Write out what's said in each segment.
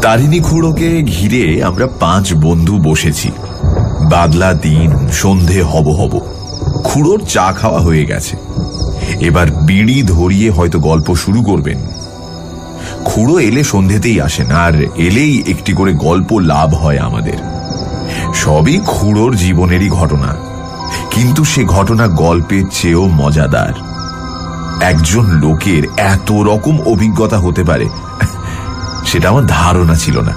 তারিণী খুড়োকে ঘিরে আমরা 5 বন্ধু বসেছি। বাদলা দিন, সন্ধে হব হব। খুড়োর চা খাওয়া হয়ে গেছে, এবার বিড়ি ধরিয়ে হয়তো গল্প শুরু করবেন। খুড়ো এলে সন্ধেতেই আসেন, আর এলেই একটি করে গল্প লাভ হয় আমাদের। সবই খুড়োর জীবনেরই ঘটনা, কিন্তু সে ঘটনা গল্পের চেয়েও মজাদার। একজন লোকের এত রকম অভিজ্ঞতা হতে পারে সেটা আমার ধারণা ছিল না।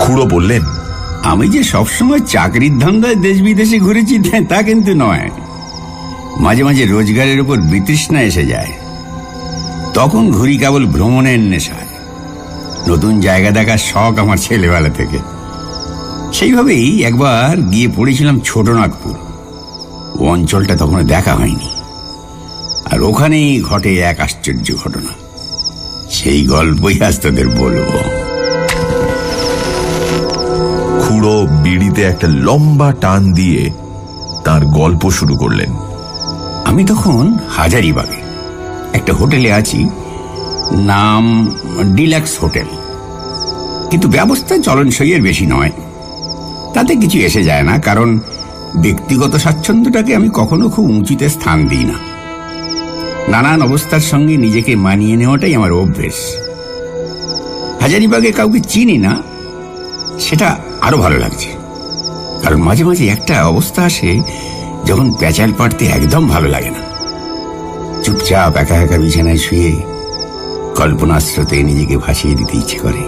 খুড়ো বললেন, আমি যে সবসময় চাকরির ধান্দায় দেশ বিদেশে ঘুরেছি তা কিন্তু নয়। মাঝে মাঝে রোজগারের উপর বিতৃষ্ণা এসে যায়, তখন ঘুরি কেবল ভ্রমণের নেশায়। নতুন জায়গা দেখার শখ আমার ছেলেবেলা থেকে। সেইভাবেই একবার গিয়ে পড়েছিলাম ছোটনাগপুর। ও অঞ্চলটা তখন দেখা হয়নি, আর ওখানেই ঘটে এক আশ্চর্য ঘটনা। সেই গল্পই আজ তোদের বলবো। খুড়ো বিড়িতে একটা লম্বা টান দিয়ে তার গল্প শুরু করলেন। আমি তখন হাজারিবাগে একটা হোটেলে আছি, নাম ডিলাক্স হোটেল, কিন্তু ব্যবস্থা চলনসইয়ের বেশি নয়। তাতে কিছু এসে যায় না, কারণ ব্যক্তিগত স্বাচ্ছন্দ্যটাকে আমি কখনো খুব উঁচুতে স্থান দিই না। নানান অবস্থার সঙ্গে নিজেকে মানিয়ে নেওয়াটাই আমার অভ্যেস। হাজারিবাগে কাউকে চিনি না, সেটা আরো ভালো লাগছে, কারণ মাঝে মাঝে একটা অবস্থা আসে যখন প্যাচাল পাড়তে একদম ভালো লাগে না। চুপচাপ একা একা বিছানায় শুয়ে কল্পনার স্রোতে নিজেকে ভাসিয়ে দিতে ইচ্ছে করে।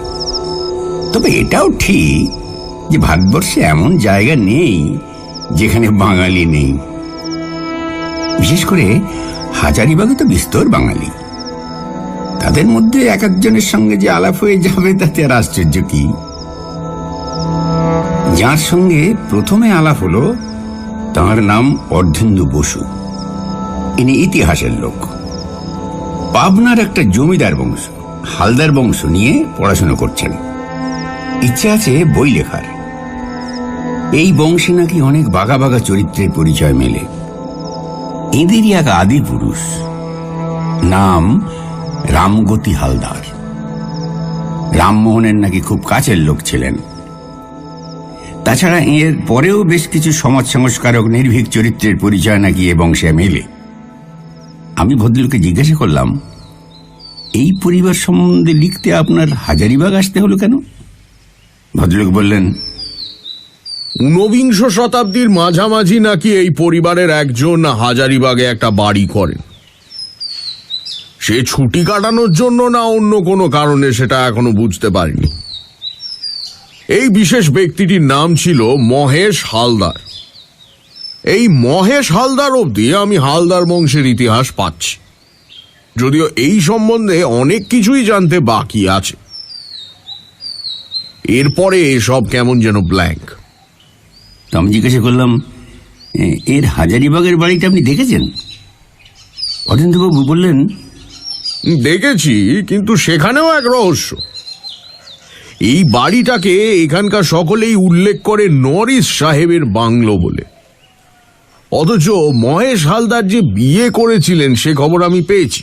তবে এটাও ঠিক যে ভারতবর্ষে এমন জায়গা নেই যেখানে বাঙালি নেই। বিশেষ করে হাজারিবাগে তো বিস্তর বাঙালি। তাদের মধ্যে এক একজনের সঙ্গে যে আলাপ হয়ে যাবে তাতে আর আশ্চর্য কি। যার সঙ্গে প্রথমে আলাপ হলো তার নাম অর্ধেন্দু বসু। ইনি ইতিহাসের লোক। পাবনার একটা জমিদার বংশ, হালদার বংশ নিয়ে পড়াশোনা করছেন। ইচ্ছে আছে বই লেখার। এই বংশে নাকি অনেক বাঘা বাঘা চরিত্রের পরিচয় মেলে। এদেরই এক আদি পুরুষ, নাম রামগতি হালদার। রামমোহনের নাকি খুব কাছের লোক ছিলেন। তাছাড়া এর পরেও বেশ কিছু সমাজ সংস্কারক নির্ভীক চরিত্রের পরিচয় নাকি এ বংশে মেলে। আমি ভদ্রলোককে জিজ্ঞাসা করলাম, এই পরিবার সম্বন্ধে লিখতে আপনার হাজারিবাগ আসতে হলো কেন? ভদ্রলোক বললেন, 19 শতাব্দীর মাঝামাঝি নাকি এই পরিবারের একজন হাজারিবাগে একটা বাড়ি করেন। সে ছুটি কাটানোর জন্য না অন্য কোনো কারণে সেটা এখনো বুঝতে পারিনি। এই বিশেষ ব্যক্তিটির নাম ছিল মহেশ হালদার। এই মহেশ হালদার অবধি আমি হালদার বংশের ইতিহাস পাচ্ছি, যদিও এই সম্বন্ধে অনেক কিছুই জানতে বাকি আছে। এরপরে এসব কেমন যেন ব্ল্যাঙ্ক। আমি জিজ্ঞাসা করলাম, এর হাজারিবাগের বাড়িটা আপনি দেখেছেন? অর্ধেন্দুবাবু বললেন, দেখেছি, কিন্তু সেখানেও এক রহস্য। এই বাড়িটাকে এখানকার সকলেই উল্লেখ করে নরিস সাহেবের বাংলো বলে, অথচ মহেশ হালদার যে বিয়ে করেছিলেন সে খবর আমি পেয়েছি।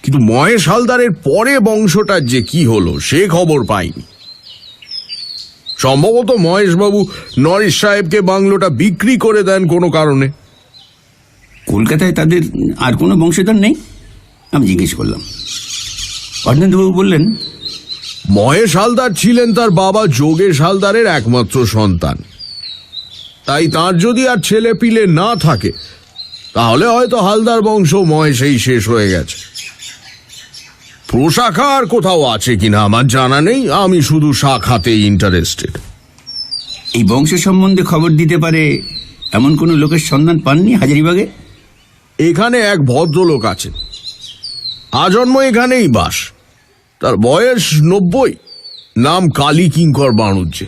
কিন্তু মহেশ হালদারের পরে বংশটার যে কি হলো সে খবর পাইনি। সম্ভবত মহেশবাবু নরিস সাহেবকে বাংলোটা বিক্রি করে দেন কোনো কারণে। কলকাতায় তাদের আর কোনো বংশধর নেই? আমি জিজ্ঞেস করলাম। অর্ধেন্দুবাবু বললেন, মহেশ হালদার ছিলেন তার বাবা যোগেশ হালদারের একমাত্র সন্তান। তাই তার যদি আর ছেলে পিলে না থাকে তাহলে হয়তো হালদার বংশ মহেশেই শেষ হয়ে গেছে। প্রশাখা আর কোথাও আছে কিনা আমার জানা নেই, আমি শুধু শাখাতেই ইন্টারেস্টেড। এই বংশ সম্বন্ধে খবর দিতে পারে এমন কোনো লোকের সন্ধান পাননি হাজারিবাগে? এখানে এক ভদ্রলোক আছেন, আজন্ম এখানেই বাস। তার বয়স 90, নাম কালী কিঙ্কর বাণুজ্যে।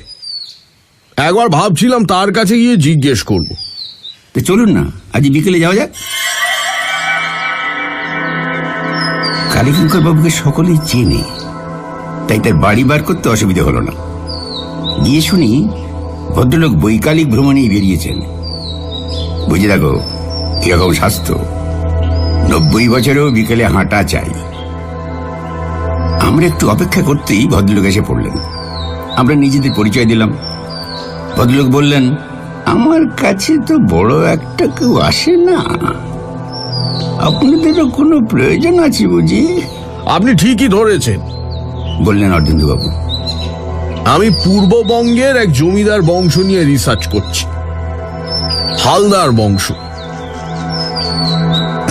একবার ভাবছিলাম তার কাছে গিয়ে জিজ্ঞেস করব। তো চলুন না, আজ বিকেলে যাওয়া যাক। কালীকিঙ্কর বাবুকে সকলেই চেনে, তাই তার বাড়ি বার করতে অসুবিধা হলো না। গিয়ে শুনি ভদ্রলোক বৈকালিক ভ্রমণেই বেরিয়েছেন। বুঝে দেখো কিরকম স্বাস্থ্য, 90 বছরেও বিকেলে হাঁটা চাই। আমরা একটু অপেক্ষা করতেই ভদ্রলোক এসে পড়লেন। আমরা নিজেদের পরিচয় দিলাম। ভদ্রলোক বললেন, আমার কাছে তো বড় একটা কেউ আসে না, আপনাদেরও কোনো প্রয়োজন আছে বুঝি? আপনি ঠিকই ধরেছেন, বললেন অর্ধেন্দুবাবু। আমি পূর্ববঙ্গের এক জমিদার বংশ নিয়ে রিসার্চ করছি, হালদার বংশ।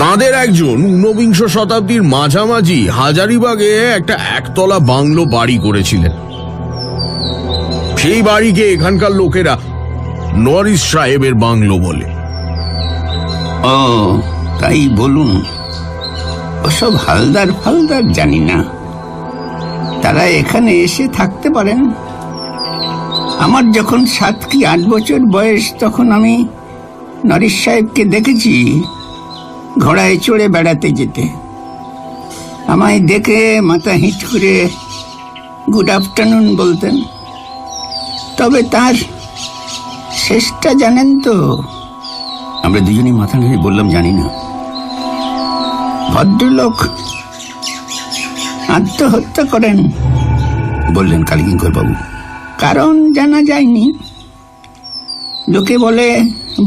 তাদের একজন ঊনবিংশ শতাব্দীর মাঝামাঝি হাজারিবাগে একটা একতলা বাংলো বাড়ি করেছিলেন। সেই বাড়িকে এখানকার লোকেরা নরিস সাহেবের বাংলো বলে। ও তাই বলুন, ওসব হালদার ফালদার জানি না, তারা এখানে এসে থাকতে পারেন। আমার যখন 7 কি 8 বছর বয়স, তখন আমি নরিস সাহেবকে দেখেছি ঘোড়ায় চড়ে বেড়াতে যেতে। আমায় দেখে মাথা হিট করে গুড আফটারনুন বলতেন। তবে তার শেষটা জানেন তো? আমরা দুজনেই মাথা নেড়ে বললাম, জানি না। ভদ্রলোক আত্মহত্যা করেন, বললেন কালীকিঙ্কর বাবু। কারণ জানা যায়নি, লোকে বলে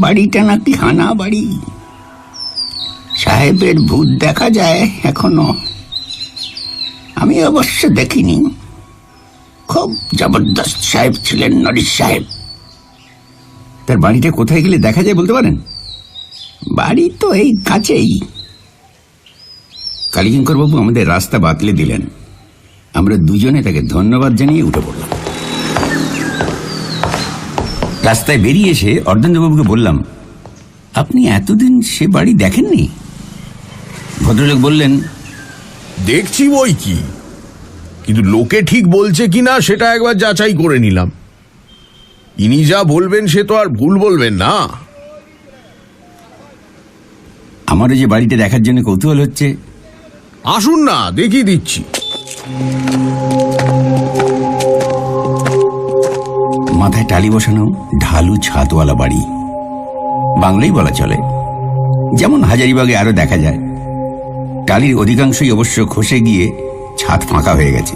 বাড়িটা নাকি হানা বাড়ি। সাহেবের ভূত দেখা যায় এখনো, আমি অবশ্য দেখিনি। খুব জবরদস্ত সাহেব ছিলেন নরিস সাহেব। তার বাড়িটা কোথায় গেলে দেখা যায় বলতে পারেন? বাড়ি তো এই কাছেই। কালীকিঙ্কর বাবু আমাদের রাস্তা বাতলে দিলেন। আমরা দুজনে তাকে ধন্যবাদ জানিয়ে উঠে পড়লাম। রাস্তায় বেরিয়ে এসে অর্ধেন্দুবাবুকে বললাম, আপনি এতদিন সে বাড়ি দেখেননি? ভদ্রলোক বললেন, দেখছি বই কি, কিন্তু লোকে ঠিক বলছে কিনা সেটা একবার যাচাই করে নিলাম। ইনি যা বলবেন সে তো আর ভুল বলবেন না। আমারও যে বাড়িটা দেখার জন্য কৌতূহল হচ্ছে। আসুন না, দেখিয়ে দিচ্ছি। মাথায় টালি বসানো ঢালু ছাদওয়ালা বাড়ি, বাংলাই বলা চলে, যেমন হাজারিবাগে আরো দেখা যায়। টালির অধিকাংশই অবশ্য খসে গিয়ে ছাদ ফাঁকা হয়ে গেছে।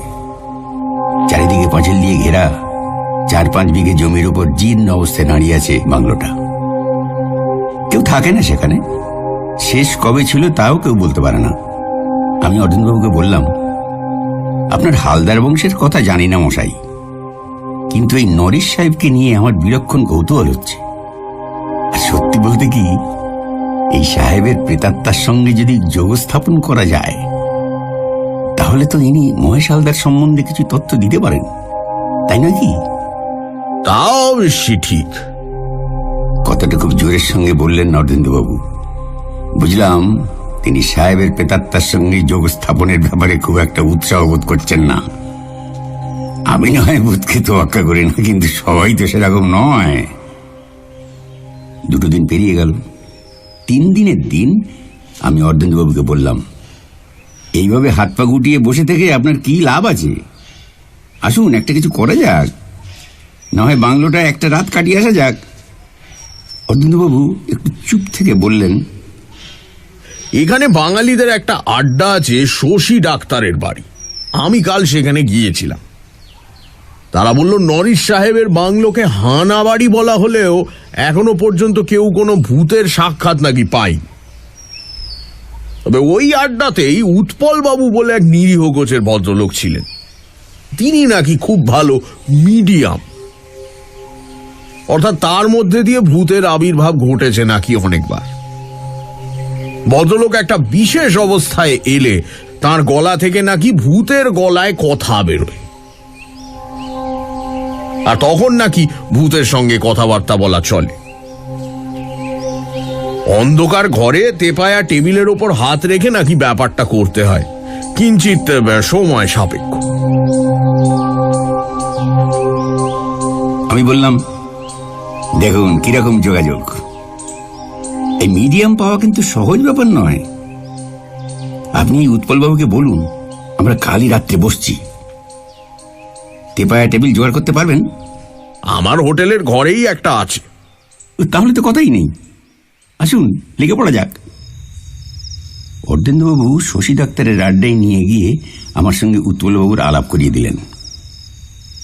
চারিদিকে পাঁচিল দিয়ে ঘেরা 4-5 বিঘে জমির উপর জীর্ণ অবস্থায় দাঁড়িয়ে আছে বাংলোটা। কেউ থাকে না সেখানে, শেষ কবে ছিল তাও কেউ বলতে পারে না। আমি অর্ধেন্দুবাবুকে বললাম, আপনার হালদার বংশের কথা জানি না মশাই, কিন্তু এই নরিস সাহেবকে নিয়ে আমার বিলক্ষণ কৌতূহল হচ্ছে। আর সত্যি বলতে কি, এই সাহেবের প্রেতাত্মার সঙ্গে যদি যোগ স্থাপন করা যায়, তাহলে তো ইনি মহেশ হালদার সম্বন্ধে কিছু তথ্য দিতে পারেন, তাই নাকি? তাও অবশ্যই ঠিক। কথাটা খুব জোরের সঙ্গে বললেন অর্ধেন্দুবাবু। বুঝলাম তিনি সাহেবের প্রেতাত্মার সঙ্গে যোগ স্থাপনের ব্যাপারে খুব একটা উৎসাহ বোধ করছেন না। আমি নয় ভূতকে তোয়াক্কা করি না, কিন্তু সবাই তো সেরকম নয়। 2 দিন পেরিয়ে গেল। 3 দিনের দিন আমি অর্ধেন্দুবাবুকে বললাম, এইভাবে হাত পা গুটিয়ে বসে থেকে আপনার কি লাভ আছে? আসুন, একটা কিছু করা যাক, না হয় বাংলোটা একটা রাত কাটিয়ে আসা যাক। অর্ধেন্দুবাবু একটু চুপ থেকে বললেন, এখানে বাঙালিদের একটা আড্ডা আছে, শশী ডাক্তারের বাড়ি। আমি কাল সেখানে গিয়েছিলাম। তারা বলল নরিস সাহেবের বাংলোকে হানা বাড়ি বলা হলেও এখনো পর্যন্ত কেউ কোনো ভূতের সাক্ষাৎ নাকি পাই। তবে ওই আড্ডাতেই উৎপল বাবু বলে এক নিরীহ গোছের ভদ্রলোক ছিলেন। তিনি নাকি খুব ভালো মিডিয়াম, অর্থাৎ তার মধ্যে দিয়ে ভূতের আবির্ভাব ঘটেছে নাকি অনেকবার। ভদ্রলোক একটা বিশেষ অবস্থায় এলে তার গলা থেকে নাকি ভূতের গলায় কথা বেরোয়, আর তখন নাকি ভূতের সঙ্গে কথাবার্তা বলা চলে। অন্ধকার ঘরে তেপায়া টেবিলের ওপর হাত রেখে নাকি ব্যাপারটা করতে হয়, কিঞ্চিত সময় সাপেক্ষ। আমি বললাম, দেখুন কিরকম যোগাযোগ। এই মিডিয়াম পাওয়া কিন্তু সহজ ব্যাপার নয়। আপনি উৎপলবাবুকে বলুন, আমরা কালই রাত্রে বসছি। তেপায়া টেবিল জোগাড় করতে পারবেন? আমার হোটেলের ঘরেই একটা আছে। তাহলে তো কথাই নেই, আসুন লেগে পড়া যাক। অর্ধেন্দুবাবু শশী ডাক্তারের আড্ডায় নিয়ে গিয়ে আমার সঙ্গে উৎপলবাবুর আলাপ করিয়ে দিলেন।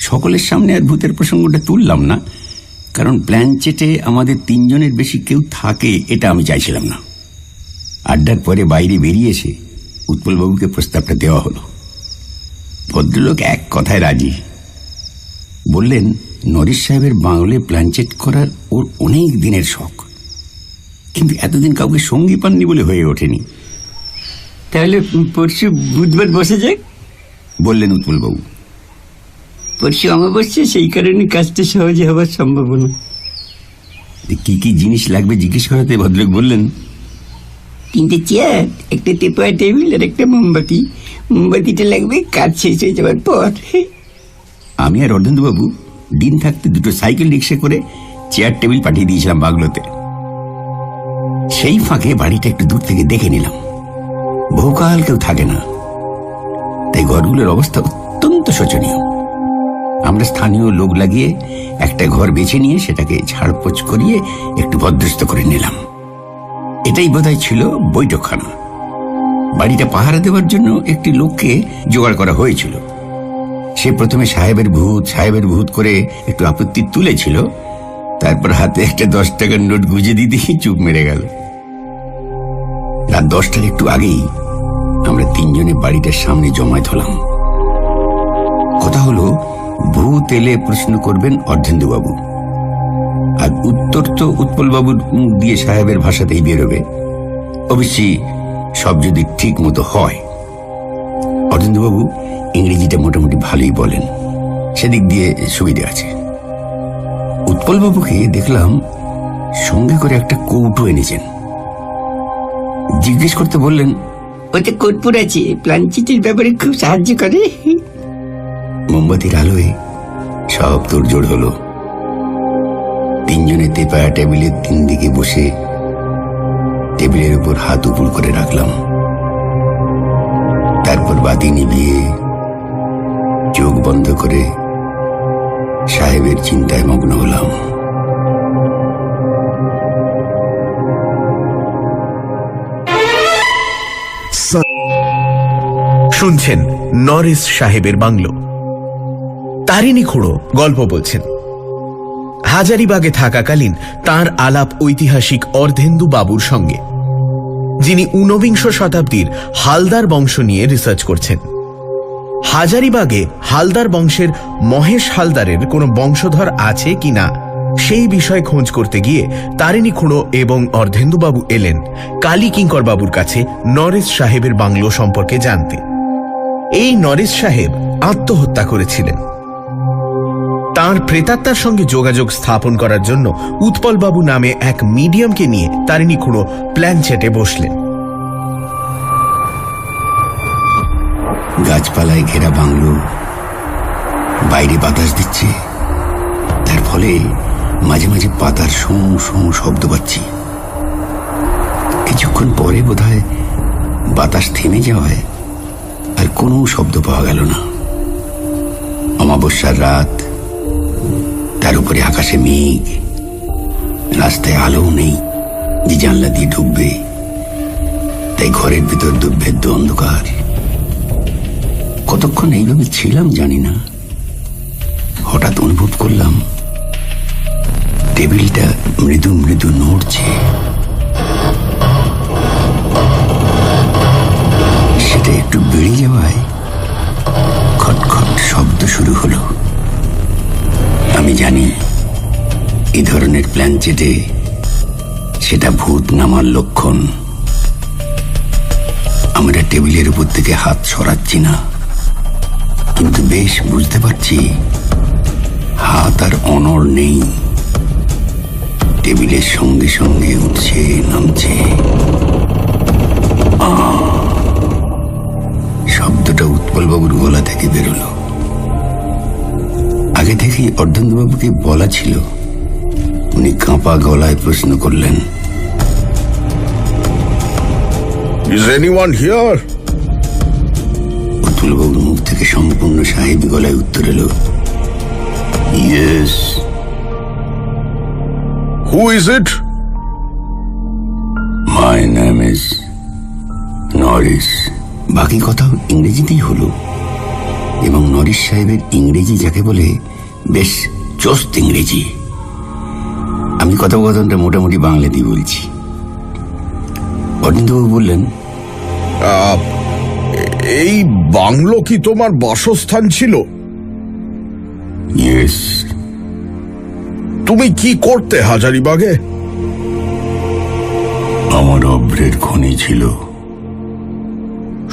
সকলের সামনে আর ভূতের প্রসঙ্গটা তুললাম না, কারণ প্ল্যানচেটে আমাদের 3 জনের বেশি কেউ থাকে এটা আমি চাইছিলাম না। আড্ডার পরে বাইরে বেরিয়ে এসে উৎপলবাবুকে প্রস্তাবটা দেওয়া হলো। ভদ্রলোক এক কথায় রাজি। বললেন নরেশ সাহেবের বাংলোয় প্ল্যানচেট করার ওর অনেক দিনের শখ, কিন্তু এতদিন কাউকে সঙ্গী পাননি বলে হয়ে ওঠেনি। তাহলে পরশু বুধবার বসে যাক, বললেন উৎপলবাবু। পরশু অমাবস্যা, সেই কারণে কাজটা সহজে হবার সম্ভাবনা। কি কি জিনিস লাগবে জিজ্ঞেস করাতে ভদ্রলোক বললেন, 3টে চেয়ার, একটা টেপা টেবিল আর একটা মোমবাতি। মোমবাতিটা লাগবে কাজ শেষ হয়ে যাওয়ার পর। আমি আর অর্ধেন্দুবাবু দিন থাকতে 2টো সাইকেল রিক্সা করে চেয়ার টেবিল পাঠিয়ে দিয়েছিলাম বাংলোতে। সেই ফাঁকে বাড়িটা একটু দূর থেকে দেখে নিলাম। বহুকাল কেউ থাকে না, তাই ঘরগুলোর অবস্থা অত্যন্ত শোচনীয়। আমরা স্থানীয় লোক লাগিয়ে একটা ঘর বেছে নিয়ে সেটাকে ঝাড়পোছ করিয়ে একটু ভদ্রস্ত করে নিলাম। এটাই বোধহয় ছিল বৈঠকখানা। বাড়িটা পাহারা দেওয়ার জন্য একটি লোককে জোগাড় করা হয়েছিল। সে প্রথমে সাহেবের ভূত করে একটু আপত্তি তুলেছিল, তারপর হাতে একটা 10 টাকার নোট গুজে দিতে চুপ মেরে গেল। রাত 10টার একটু আগেই আমরা 3 জনে বাড়িটার সামনে জমায়েত হলাম। কথা হলো ভূত এলে প্রশ্ন করবেন অর্ধেন্দুবাবু, আর উত্তর তো উৎপলবাবুর মুখ দিয়ে সাহেবের ভাষাতেই বেরোবে। অবশ্যই সব যদি ঠিক মতো হয়। অর্ধেন্দুবাবু ইংরেজিটা মোটামুটি ভালোই বলেন, সেদিক দিয়ে সুবিধে আছে। উৎপলবাবুকে দেখলাম সঙ্গে করে একটা কৌটো এনেছেন। জিজ্ঞেস করতে বললেন, ওতে কর্পূর আছে, প্ল্যানচেটের ব্যাপারে খুব সাহায্য করে। মোমবাতির আলোয় সব তোড়জোড় হলো। 3 জনে তেপা টেবিলের 3 দিকে বসে টেবিলের উপর হাত উপর করে রাখলাম। তারপর বাতি নিভিয়ে চোখ বন্ধ করে সাহেবের চিন্তায় মগ্ন হলাম। শুনছেন নরেশ সাহেবের বাংলো। তারিণী খুড়ো গল্প বলছেন। হাজারিবাগে থাকাকালীন তার আলাপ ঐতিহাসিক অর্ধেন্দু বাবুর সঙ্গে, যিনি ঊনবিংশ শতাব্দীর হালদার বংশ নিয়ে রিসার্চ করছেন। হাজারিবাগে হালদার বংশের মহেশ হালদারের কোনো বংশধর আছে কিনা সেই বিষয়ে খোঁজ করতে গিয়ে তারিণী খুড়ো এবং অর্ধেন্দুবাবু এলেন কালী কিঙ্কর বাবুর কাছে নরেশ সাহেবের বাংলো সম্পর্কে জানতে। এই নরেশ সাহেব আত্মহত্যা করেছিলেন। তার প্রেতাত্মার সঙ্গে যোগাযোগ স্থাপন করার জন্য উৎপলবাবু নামে এক মিডিয়ামকে নিয়ে তারিণী খুড়ো প্ল্যানচেটে বসলেন। গাছপালায় ঘেরা বাংলো, বাইরে বাতাস দিচ্ছে, তার ফলে মাঝে মাঝে পাতার শোঁ শোঁ শব্দ পাচ্ছি। কিছুক্ষণ পরে বোধহয় বাতাস থেমে যাওয়ায় আর কোনো শব্দ পাওয়া গেল না। অমাবস্যার রাত, তার উপরে আকাশে মেঘ, রাস্তায় আলো নেই যে জানলা দিয়ে ঢুকবে, তাই ঘরের ভিতর দুর্ভেদ্য অন্ধকার। কতক্ষণ এইভাবে ছিলাম জানি না। হঠাৎ অনুভব করলাম টেবিলটা মৃদু মৃদু নড়ছে। সেটা একটু বেড়ে যাওয়ায় খটখট শব্দ শুরু হলো। আমি জানি এই ধরনের প্ল্যানচেটে সেটা ভূত নামার লক্ষণ। আমরা টেবিলের উপর থেকে হাত সরাচ্ছি না, কিন্তু বেশ বুঝতে পারছি হাত আর অনড় নেই। টেবিলের সঙ্গে সঙ্গে উঠছে নামছে। শব্দটা উৎপলবাবুর গলা থেকে বেরোলো। আগে থেকেই অর্ধেন্দুবাবুকে বলা ছিল। উনি কাঁপা গলায় প্রশ্ন করলেন, Is anyone here? উৎপলবাবুর মুখ থেকে সম্পূর্ণ সাহেবী গলায় উত্তর এলো, yes. Who is it? My name is Norris. বাকি কথাও ইংরেজিতেই হলো, এবং নরিস সাহেবের ইংরেজি যাকে বলে বেশ চোস্ত ইংরেজি। আমি কথোপকথনটা মোটামুটি বাংলাতেই বলছি। অরবিন্দবাবু বললেন, এই বাংলো কি তোমার বাসস্থান ছিল? ইয়েস। তুমি কি করতে হাজারিবাগে? আমার অভ্রের খনি ছিল।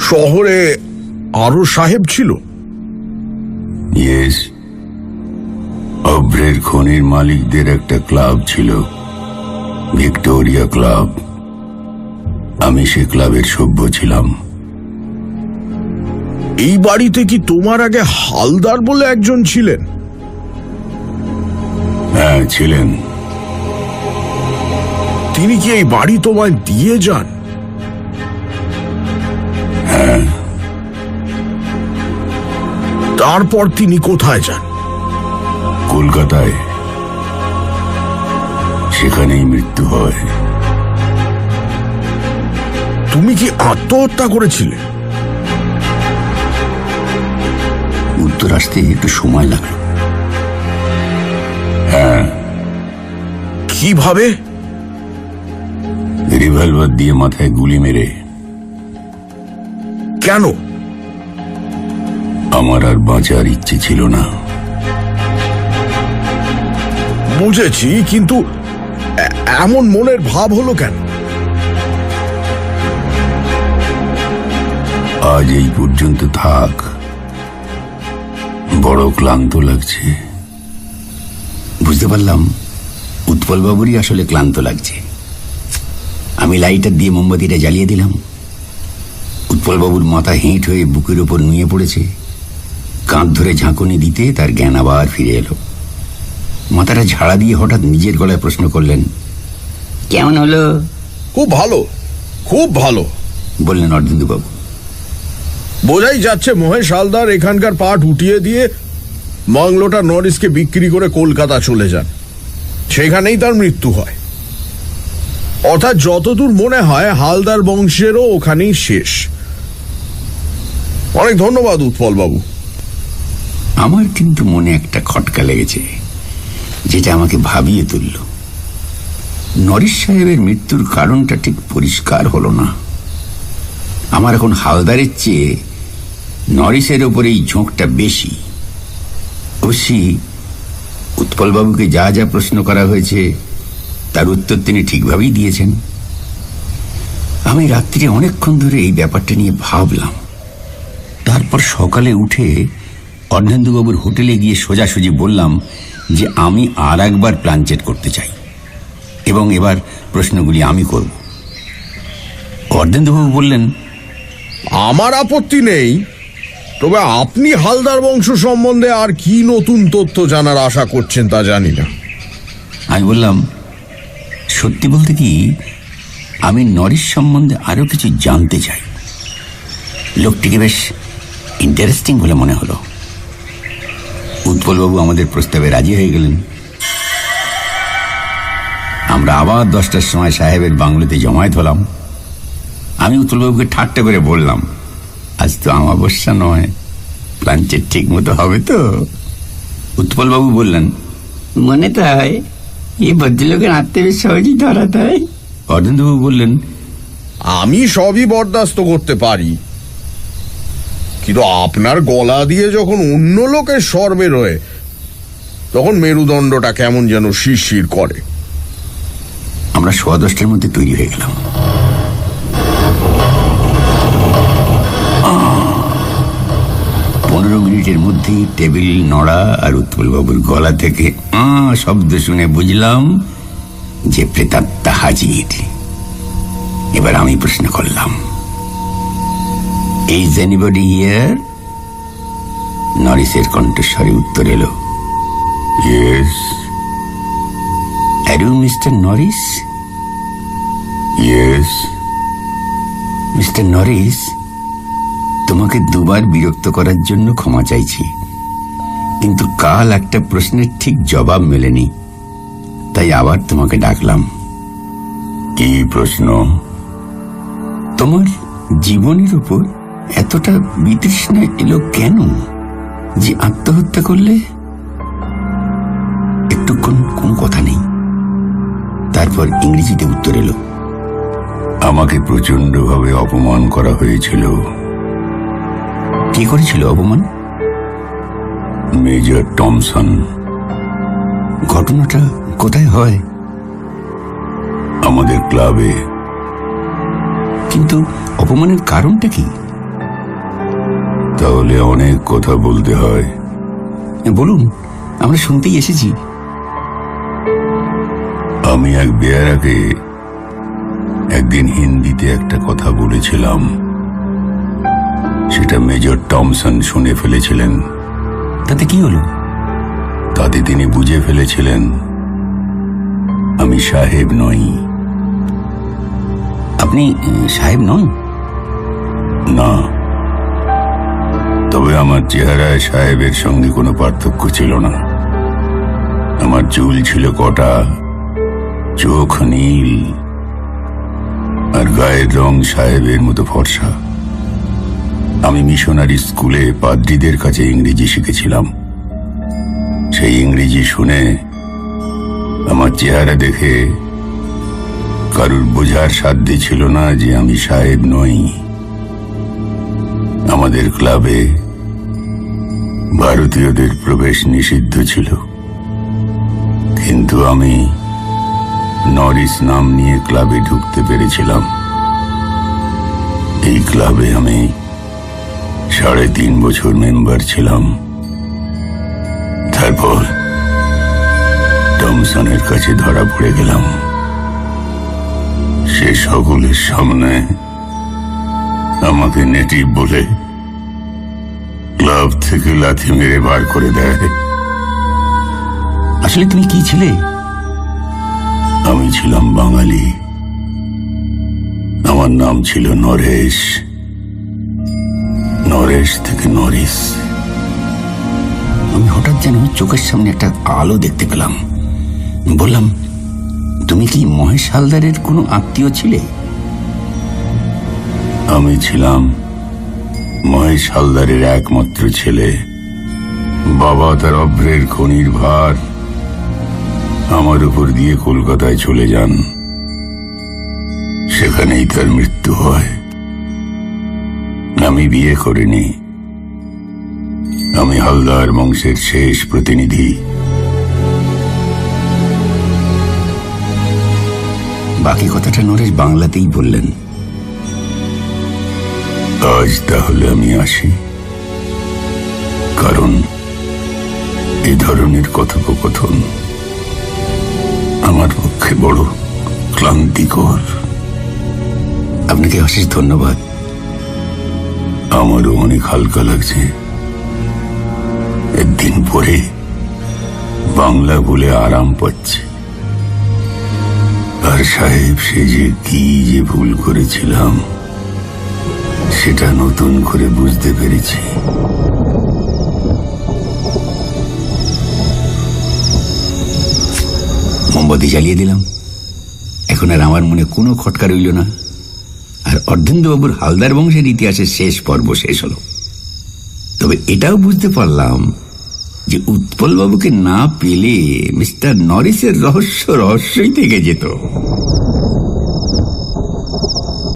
শহরে আরো সাহেব ছিল? ইয়েস। অভ্রের খনির মালিকদের একটা ক্লাব ছিল, ভিক্টোরিয়া ক্লাব। আমি সে ক্লাবের সভ্য ছিলাম। এই বাড়িতে কি তোমার আগে হালদার বলে একজন ছিলেন? হ্যাঁ, ছিলেন। তিনি কি এই বাড়ি তোমায় দিয়ে যান? হ্যাঁ। তারপর তিনি কোথায় যান? কলকাতায়। সেখানেই মৃত্যু হয়। তুমি কি আত্মহত্যা করেছিলে? উত্তর আসতে একটু সময় লাগলো। হ্যাঁ। কিভাবে? রিভলভার দিয়ে মাথায় গুলি মেরে। কেন? আমার আর বাঁচার ইচ্ছে ছিল না। বুঝেছি, কিন্তু এমন মনের ভাব হলো কেন? আজ এই পর্যন্ত থাক, বড় ক্লান্ত লাগছে। বুঝতে পারলাম উৎপলবাবুরই আসলে ক্লান্ত লাগছে। আমি লাইটার দিয়ে মোমবাতিটা জ্বালিয়ে দিলাম। উৎপলবাবুর মাথা হেঁট হয়ে বুকের ওপর নুয়ে পড়েছে। কাঁধ ধরে ঝাঁকুনি দিতে তার জ্ঞান আবার ফিরে এলো। মাথাটা ঝাড়া দিয়ে হঠাৎ নিজের গলায় প্রশ্ন করলেন, কেমন হলো? খুব ভালো, খুব ভালো। বললেন অরবিন্দবাবু। বোঝাই যাচ্ছে মহেশ হালদার এখানকার পাট উঠিয়ে দিয়ে বাংলোটা নরিসকে বিক্রি করে কলকাতা চলে যান। সেখানেই তার মৃত্যু হয়। অর্থাৎ যতদূর মনে হয় হালদার বংশেরও ওখানেই শেষ। অনেক ধন্যবাদ উৎপল বাবু। আমার কিন্তু মনে একটা খটকা লেগেছে, যেটা আমাকে ভাবিয়ে তুলল। নরিস সাহেবের মৃত্যুর কারণটা ঠিক পরিষ্কার হলো না। আমার এখন হালদারের চেয়ে নরিসের ওপরেই ঝোঁকটা বেশি। অবশ্যই উৎপলবাবুকে যা যা প্রশ্ন করা হয়েছে তার উত্তর তিনি ঠিকভাবেই দিয়েছেন। আমি রাত্রিরে অনেকক্ষণ ধরে এই ব্যাপারটা নিয়ে ভাবলাম। তারপর সকালে উঠে অর্ধেন্দুবাবুর হোটেলে গিয়ে সোজাসুজি বললাম যে আমি আর একবার প্ল্যান চেট করতে চাই, এবং এবার প্রশ্নগুলি আমি করব। অর্ধেন্দুবাবু বললেন, আমার আপত্তি নেই, তবে আপনি হালদার বংশ সম্বন্ধে আর কি নতুন তথ্য জানার আশা করছেন তা জানি না। আমি বললাম, সত্যি বলতে কি, আমি নরিস সম্বন্ধে আরো কিছু জানতে চাই। লোকটিকে বেশ ইন্টারেস্টিং বলে মনে হলো। উৎপলবাবু আমাদের প্রস্তাবে রাজি হয়ে গেলেন। আমরা আবার 10টার সময় সাহেবের বাংলোতে জমায়েত হলাম। আমি উৎপলবাবুকে ঠাট্টা করে বললাম, আজ তো অমাবস্যা নয়, প্ল্যানচেট ঠিক মতো হবে তো? উৎপলবাবু বললেন, মনে তো হয় এই ভদ্রলোকের আত্মে বেশ সহজেই ধরা দেয়। অরবিন্দবাবু বললেন, আমি সবই বরদাস্ত করতে পারি, কিন্তু আপনার গলা দিয়ে যখন অন্য লোকের স্বর বেরোয় তখন মেরুদণ্ডটা কেমন যেন শিরশির করে। আমরা 10:15 মধ্যে তৈরি হয়ে গেলাম। 15 মিনিটের মধ্যেই টেবিল নড়া আর উৎপলবাবুর গলা থেকে শব্দ শুনে বুঝলাম যে প্রেতাত্মা হাজির। এবার আমি প্রশ্ন করলাম, ইজ এনিবডি হিয়ার? নরিসের কণ্ঠস্বরে উত্তর এলো, yes. Are you mister Norris? Yes. Mister Norris, তোমাকে দুবার বিরক্ত করার জন্য ক্ষমা চাইছি, কিন্তু কাল একটা প্রশ্নের ঠিক জবাব মেলেনি, তাই আবার তোমাকে ডাকলাম। কি প্রশ্ন? তোমার জীবনের উপর এতটা বিতৃষ্ণা এলো কেন যে আত্মহত্যা করলে? একটুক্ষণ কোনো কথা নেই। তারপর ইংরেজিতে উত্তর এলো, আমাকে প্রচন্ডভাবে অপমান করা হয়েছিল। কে করেছিল অপমান? Major Thomson. ঘটনাটা কোথায় হয়? আমাদের ক্লাবে। কিন্তু অপমানের কারণটা কি? তাহলে অনেক কথা বলতে হয়। বলুন, আমরা শুনতেই এসেছি। আমি এক বেয়ারাকে একদিন হিন্দিতে একটা কথা বলেছিলাম, সেটা মেজর টমসন শুনে ফেলেছিলেন। তাতে কি হলো? তাতে তিনি বুঝে ফেলেছিলেন আমি সাহেব নই। আপনি সাহেব নন? না, তবে আমার চেহারায় সাহেবের সঙ্গে কোনো পার্থক্য ছিল না। আমার চুল ছিল কটা, চোখ নীল, আর গায়ের রং সাহেবের মতো ফর্সা। আমি মিশনারি স্কুলে পাদ্রীদের কাছে ইংরেজি শিখেছিলাম। সেই ইংরেজি শুনে আমার চেহারা দেখে কারুর বোঝার সাধ্যে ছিল না যে আমি সাহেব নই। আমাদের ক্লাবে ভারতীয়দের প্রবেশ নিষিদ্ধ ছিল, কিন্তু আমি নরিস নাম নিয়ে ক্লাবে ঢুকতে পেরেছিলাম। এই ক্লাবে আমি 3.5 বছর মেম্বার ছিলাম। তারপর টমসনের কাছে ধরা পড়ে গেলাম। সে সকলের সামনে আমাকে নেটিভ বলে ক্লাব থেকে লাথি মেরে বার করে দেয়। আসলে তুমি কি ছিলে? আমি ছিলাম বাঙালি। আমার নাম ছিল নরেশ। নরেশ থেকে নরিস। আমি হঠাৎ যেন চোখের সামনে একটা আলো দেখতে পেলাম। বললাম, তুমি কি মহেশ হালদারের কোনো আত্মীয় ছিলে? আমি ছিলাম মহেশ হালদারের একমাত্র ছেলে। বাবা তার অভ্রের খনির ভার আমার উপর দিয়ে কলকাতায় চলে যান। সেখানেই তার মৃত্যু হয়। আমি বিয়ে করিনি। আমি হালদার বংশের শেষ প্রতিনিধি। বাকি কথাটা নরেশ বাংলাতেই বললেন। আজ তাহলে আমি আসি, কারণ এই ধরনের কথোপকথন আমার পক্ষে বড় ক্লান্তিকর। আপনাকে অশেষ ধন্যবাদ। আমারও অনেক হালকা লাগছে। একদিন পরে বাংলা বলে আরাম পাচ্ছে। আর সাহেব সেজে কি যে ভুল করেছিলাম সেটা নতুন করে বুঝতে পেরেছি। মোমবাতি জ্বালিয়ে দিলাম। এখন আর আমার মনে কোনো খটকা রইল না। আর অর্ধেন্দুবাবুর হালদার বংশের ইতিহাসের শেষ পর্ব শেষ হলো। তবে এটাও বুঝতে পারলাম যে উৎপলবাবুকে না পেলে মিস্টার নরিসের রহস্যই থেকে যেত।